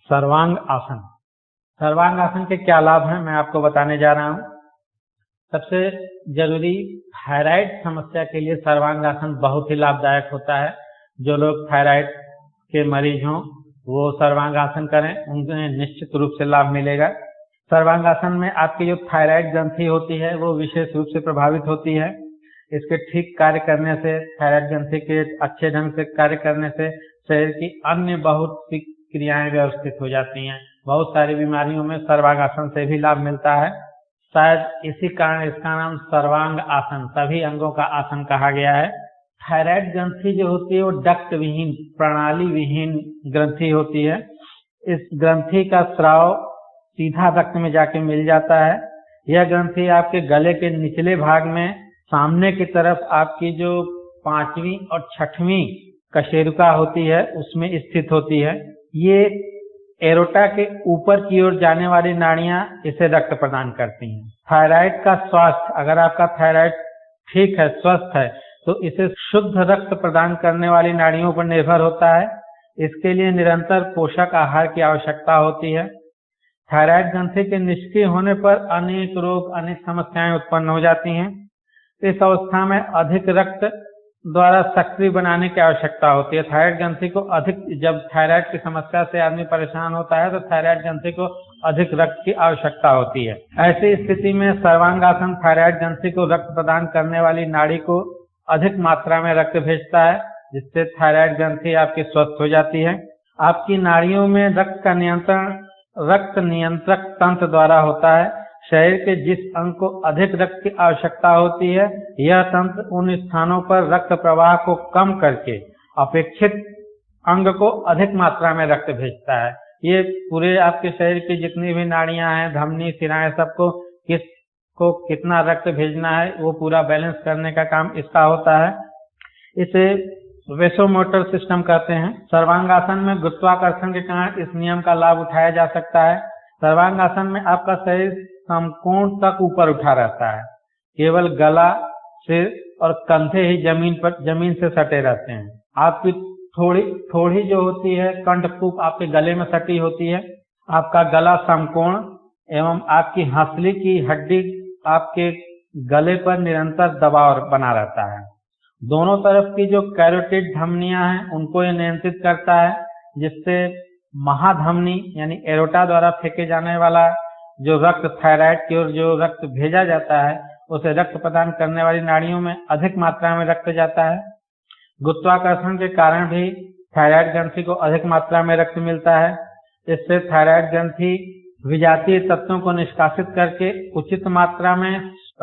सर्वांग आसन। सर्वांग आसन के क्या लाभ हैं मैं आपको बताने जा रहा हूँ। सबसे जरूरी, थायराइड समस्या के लिए सर्वांग आसन बहुत ही लाभदायक होता है। जो लोग थायराइड के मरीज हों वो सर्वांग आसन करें, उन्हें निश्चित रूप से लाभ मिलेगा। सर्वांग आसन में आपकी जो थायराइड ग्रंथि होती है वो विशेष रूप से प्रभावित होती है। इसके ठीक कार्य करने से, थायराइड ग्रंथि के अच्छे ढंग से कार्य करने से शरीर की अन्य बहुत सी क्रियाएं व्यवस्थित हो जाती हैं। बहुत सारी बीमारियों में सर्वांग आसन से भी लाभ मिलता है। शायद इसी कारण इसका नाम सर्वांग आसन, सभी अंगों का आसन कहा गया है। थायराइड ग्रंथि जो होती है वो डक्ट विहीन, प्रणाली विहीन ग्रंथि होती है। इस ग्रंथि का स्राव सीधा रक्त में जाके मिल जाता है। यह ग्रंथि आपके गले के निचले भाग में सामने की तरफ आपकी जो 5वीं और 6वीं कशेरुका होती है उसमें स्थित होती है। ये एरोटा के ऊपर की ओर जाने वाली नाड़ियां इसे रक्त प्रदान करती हैं। थायराइड का स्वास्थ्य, अगर आपका थायराइड ठीक है, स्वस्थ है, तो इसे शुद्ध रक्त प्रदान करने वाली नाड़ियों पर निर्भर होता है। इसके लिए निरंतर पोषक आहार की आवश्यकता होती है। थायराइड ग्रंथि के निष्क्रिय होने पर अनेक रोग, अनेक समस्याएं उत्पन्न हो जाती हैं। इस अवस्था में अधिक रक्त द्वारा सक्रिय बनाने की आवश्यकता होती है। थायराइड ग्रंथि को अधिक, जब थायराइड की समस्या से आदमी परेशान होता है तो थायराइड ग्रंथि को अधिक रक्त की आवश्यकता होती है। ऐसी स्थिति में सर्वांग आसन थायराइड ग्रंथि को रक्त प्रदान करने वाली नाड़ी को अधिक मात्रा में रक्त भेजता है, जिससे थायराइड ग्रंथि आपकी स्वस्थ हो जाती है। आपकी नाड़ियों में रक्त का नियंत्रण रक्त नियंत्रक तंत्र द्वारा होता है। शरीर के जिस अंग को अधिक रक्त की आवश्यकता होती है, यह तंत्र उन स्थानों पर रक्त प्रवाह को कम करके अपेक्षित अंग को अधिक मात्रा में रक्त भेजता है। ये पूरे आपके शरीर की जितनी भी नाड़ियां हैं, धमनी, शिराएं, सबको किसको कितना रक्त भेजना है वो पूरा बैलेंस करने का काम इसका होता है। इसे वेसोमोटर सिस्टम कहते हैं। सर्वांग आसन में गुरुत्वाकर्षण के कारण इस नियम का लाभ उठाया जा सकता है। सर्वांग आसन में आपका शरीर समकोण तक ऊपर उठा रहता है। केवल गला, सिर और कंधे ही जमीन से सटे रहते हैं। आपकी थोड़ी जो होती है, कंठकूप आपके गले में सटी होती है। आपका गला समकोण एवं आपकी हंसली की हड्डी आपके गले पर निरंतर दबाव बना रहता है। दोनों तरफ की जो कैरोटिड धमनियां हैं उनको ये नियंत्रित करता है, जिससे महाधमनी यानी एरोटा द्वारा फेंके जाने वाला जो रक्त थायराइड की ओर जो रक्त भेजा जाता है उसे रक्त प्रदान करने वाली नाड़ियों में अधिक मात्रा में रक्त जाता है। गुरुत्वाकर्षण के कारण भी थायराइड ग्रंथि को अधिक मात्रा में रक्त मिलता है। इससे थायराइड ग्रंथि विजातीय तत्वों को निष्कासित करके उचित मात्रा में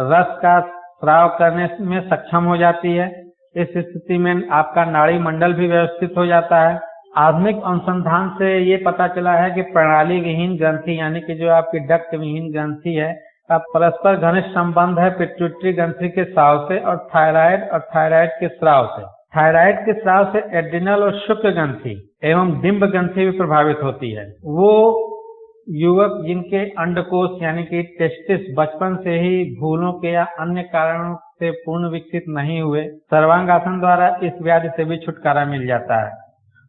रस का स्राव करने में सक्षम हो जाती है। इस स्थिति में आपका नाड़ी मंडल भी व्यवस्थित हो जाता है। आधुनिक अनुसंधान से ये पता चला है कि प्रणाली विहीन ग्रंथि यानी कि जो आपकी डक्ट विहीन ग्रंथि है का परस्पर घनिष्ठ संबंध है पिट्यूटरी ग्रंथि के स्राव से और थायराइड के स्राव से। थायराइड के स्राव से एड्रिनल और शुक्र ग्रंथि एवं डिंब ग्रंथि भी प्रभावित होती है। वो युवक जिनके अंडकोश यानी कि टेस्टिस बचपन से ही भूलों के या अन्य कारणों से पूर्ण विकसित नहीं हुए, सर्वांग आसन द्वारा इस व्याधि से भी छुटकारा मिल जाता है।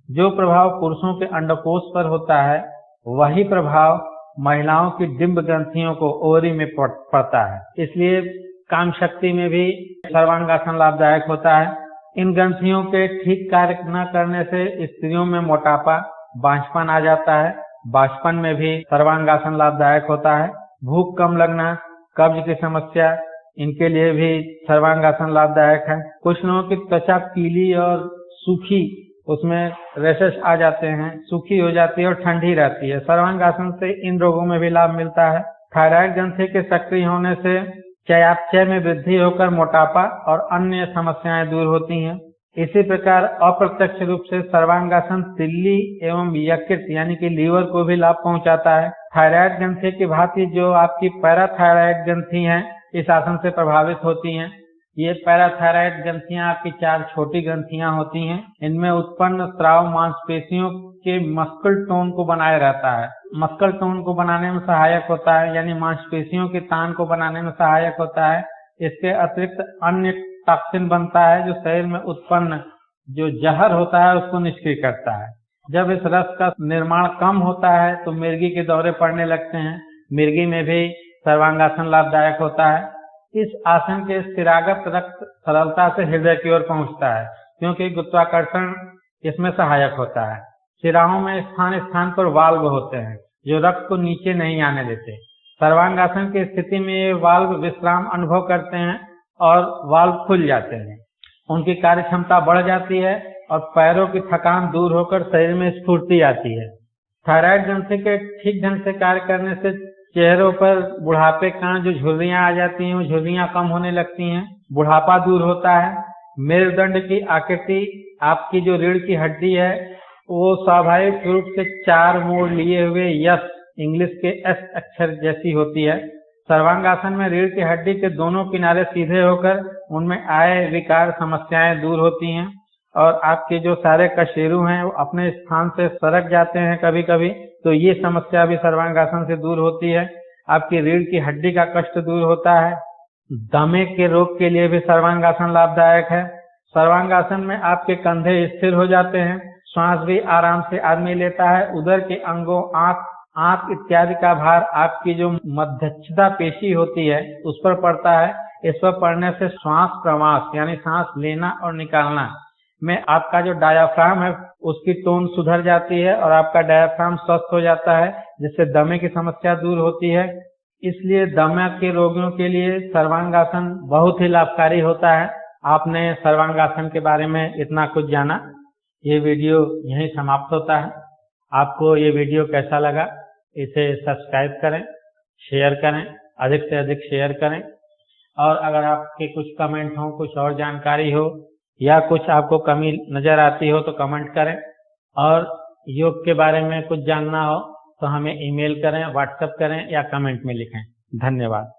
जो प्रभाव पुरुषों के अंडकोश पर होता है वही प्रभाव महिलाओं की डिंब ग्रंथियों को ओवरी में पड़ता है। इसलिए काम शक्ति में भी सर्वांग आसन लाभदायक होता है। इन ग्रंथियों के ठीक कार्य न करने से स्त्रियों में मोटापा, बांझपन आ जाता है। बांझपन में भी सर्वांग आसन लाभदायक होता है। भूख कम लगना, कब्ज की समस्या, इनके लिए भी सर्वांग आसन लाभदायक है। कुछ लोगों की त्वचा पीली और सूखी, उसमें रैशेस आ जाते हैं, सूखी हो जाती है और ठंडी रहती है। सर्वांग आसन से इन रोगों में भी लाभ मिलता है। थायराइड ग्रंथि के सक्रिय होने से चयापचय में वृद्धि होकर मोटापा और अन्य समस्याएं दूर होती हैं। इसी प्रकार अप्रत्यक्ष रूप से सर्वांग आसन तिल्ली एवं यकृत यानी कि लीवर को भी लाभ पहुंचाता है। थायराइड ग्रंथि की भांति जो आपकी पैराथायराइड ग्रंथि हैं इस आसन से प्रभावित होती हैं। ये पैराथायराइड ग्रंथियां आपकी 4 छोटी ग्रंथियां होती हैं। इनमें उत्पन्न स्राव मांसपेशियों के मस्कुल टोन को बनाए रहता है, मस्कुल टोन को बनाने में सहायक होता है, यानी मांसपेशियों के तान को बनाने में सहायक होता है। इसके अतिरिक्त अन्य टॉक्सिन बनता है जो शरीर में उत्पन्न जो जहर होता है उसको निष्क्रिय करता है। जब इस रस का निर्माण कम होता है तो मिर्गी के दौरे पड़ने लगते हैं। मिर्गी में भी सर्वांगासन लाभदायक होता है। इस आसन के स्थिरागत रक्त सरलता से हृदय की ओर पहुंचता है, क्योंकि गुरुत्वाकर्षण इसमें सहायक होता है। शिराओं में स्थान स्थान पर वाल्व होते हैं जो रक्त को नीचे नहीं आने देते। सर्वांगासन की स्थिति में ये वाल्व विश्राम अनुभव करते हैं और वाल्व खुल जाते हैं। उनकी कार्य क्षमता बढ़ जाती है और पैरों की थकान दूर होकर शरीर में स्फूर्ति आती है। थायराइड ग्रंथि के ठीक ढंग से कार्य करने से चेहरों पर बुढ़ापे का जो झुर्रियां आ जाती हैं वो झुर्रियां कम होने लगती हैं, बुढ़ापा दूर होता है। मेरुदंड की आकृति, आपकी जो रीढ़ की हड्डी है वो स्वाभाविक रूप से 4 मोड़ लिए हुए यस, इंग्लिश के एस अक्षर जैसी होती है। सर्वांगासन में रीढ़ की हड्डी के दोनों किनारे सीधे होकर उनमें आए विकार समस्याएं दूर होती हैं और आपके जो सारे कशेरु हैं वो अपने स्थान से सरक जाते हैं कभी कभी, तो ये समस्या भी सर्वांगासन से दूर होती है। आपकी रीढ़ की हड्डी का कष्ट दूर होता है। दमे के रोग के लिए भी सर्वांगासन लाभदायक है। सर्वांगासन में आपके कंधे स्थिर हो जाते हैं, श्वास भी आराम से आदमी लेता है। उदर के अंगों, आंख इत्यादि का भार आपकी जो मध्यच्छदा पेशी होती है उस पर पड़ता है। इस पर पड़ने से श्वास प्रवास यानी सांस लेना और निकालना में आपका जो डायाफ्राम है उसकी टोन सुधर जाती है और आपका डायाफ्राम स्वस्थ हो जाता है, जिससे दमे की समस्या दूर होती है। इसलिए दमा के रोगियों के लिए सर्वांगासन बहुत ही लाभकारी होता है। आपने सर्वांगासन के बारे में इतना कुछ जाना। ये वीडियो यहीं समाप्त होता है। आपको ये वीडियो कैसा लगा इसे सब्सक्राइब करें, शेयर करें, अधिक से अधिक शेयर करें। और अगर आपके कुछ कमेंट हो, कुछ और जानकारी हो या कुछ आपको कमी नजर आती हो तो कमेंट करें। और योग के बारे में कुछ जानना हो तो हमें ईमेल करें, व्हाट्सएप करें या कमेंट में लिखें। धन्यवाद।